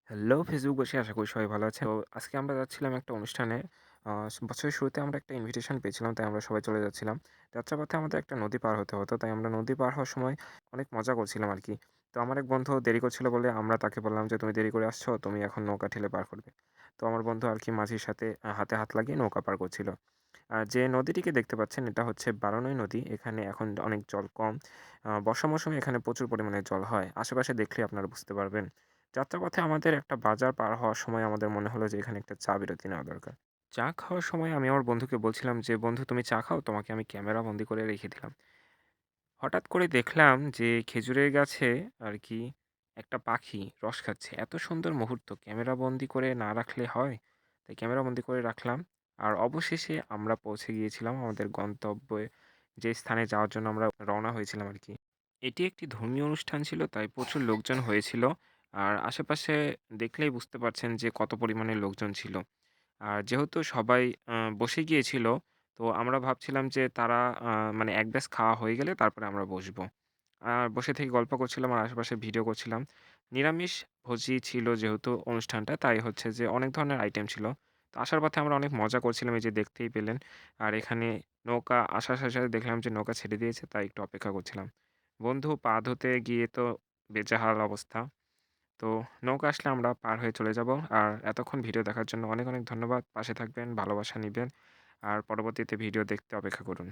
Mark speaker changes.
Speaker 1: Hello ফেসবুকবাসী, আশা করি সবাই ভালো আছেন। তো আজকে আমরা যাচ্ছিলাম একটা অনুষ্ঠানে। আ বছরের শুরুতে আমরা একটা ইনভিটেশন পেয়েছিলাম, তাই আমরা সবাই চলে যাচ্ছিলাম। যাত্রাপথে আমাদের একটা নদী পার হতে হতো, তাই আমরা নদী পার হওয়ার সময় অনেক মজা করছিলাম আরকি। তো আমার এক বন্ধু দেরি করছিল বলে আমরা তাকে বললাম যে, "তুমি দেরি করে আসছো, তুমি এখন নৌকা ঠেলে পার করবে।" তো আমার বন্ধু আরকি মাঝির সাথে হাতে হাত লাগিয়ে নৌকা পার করছিল। যে নদীটিকে দেখতে পাচ্ছেন এটা হচ্ছে বারনই নদী। এখানে এখন অনেক জল কম। বর্ষা মৌসুমে এখানে প্রচুর পরিমাণে জল হয়। আশেপাশে দেখলেই আপনারা বুঝতে পারবেন। যাত্রাপথে আমাদের একটা বাজার পার হওয়ার সময় আমাদের মনে হলো যে এখানে একটা চা বিরতি নেওয়া দরকার। চা খাওয়ার সময় আমি আমার বন্ধুকে বলছিলাম যে, "বন্ধু তুমি চা খাও, তোমাকে আমি ক্যামেরা বন্দি করে রেখে দিলাম।" হঠাৎ করে দেখলাম যে খেজুরের গাছে আরকি একটা পাখি রস খাচ্ছে। এত সুন্দর মুহূর্ত ক্যামেরা বন্দি করে না রাখলে হয়? তাই ক্যামেরা বন্দি করে রাখলাম। আর অবশেষে আমরা পৌঁছে গিয়েছিলাম আমাদের গন্তব্যে, যে স্থানে যাওয়ার জন্য আমরা রওনা হয়েছিলাম আরকি। এটি একটি ধর্মীয় অনুষ্ঠান ছিল, তাই প্রচুর লোকজন হয়েছিল। আর আশেপাশে দেখলেই বুঝতে পারছেন যে কত পরিমাণে লোকজন ছিল। আর যেহেতু সবাই বসে গিয়েছিল, তো আমরা ভাবছিলাম যে তারা আ মানে এক ব্যাচ খাওয়া হয়ে গেলে তারপরে আমরা বসবো। আর বসে থেকে গল্প করছিলাম আর আশেপাশে ভিডিও করছিলাম। নিরামিষ ভোজী ছিল যেহেতু অনুষ্ঠানটা, তাই হচ্ছে যে অনেক ধরনের আইটেম ছিল। তো আসার পথে আমরা অনেক মজা করছিলাম, এই যে দেখতেই পেলেন। আর এখানে নৌকা আসার সাথে, সাথে দেখলাম যে নৌকা ছেড়ে দিয়েছে, তাই একটু অপেক্ষা করছিলাম। বন্ধু পা ধুতে গিয়ে তো বেজাহাল অবস্থা। তো নৌকা আসলে আমরা পার হয়ে চলে যাব। আর এতক্ষণ ভিডিও দেখার জন্য অনেক, অনেক ধন্যবাদ। পাশে থাকবেন, ভালোবাসা নিবেন। আর পরবর্তীতে ভিডিও দেখতে অপেক্ষা করুন।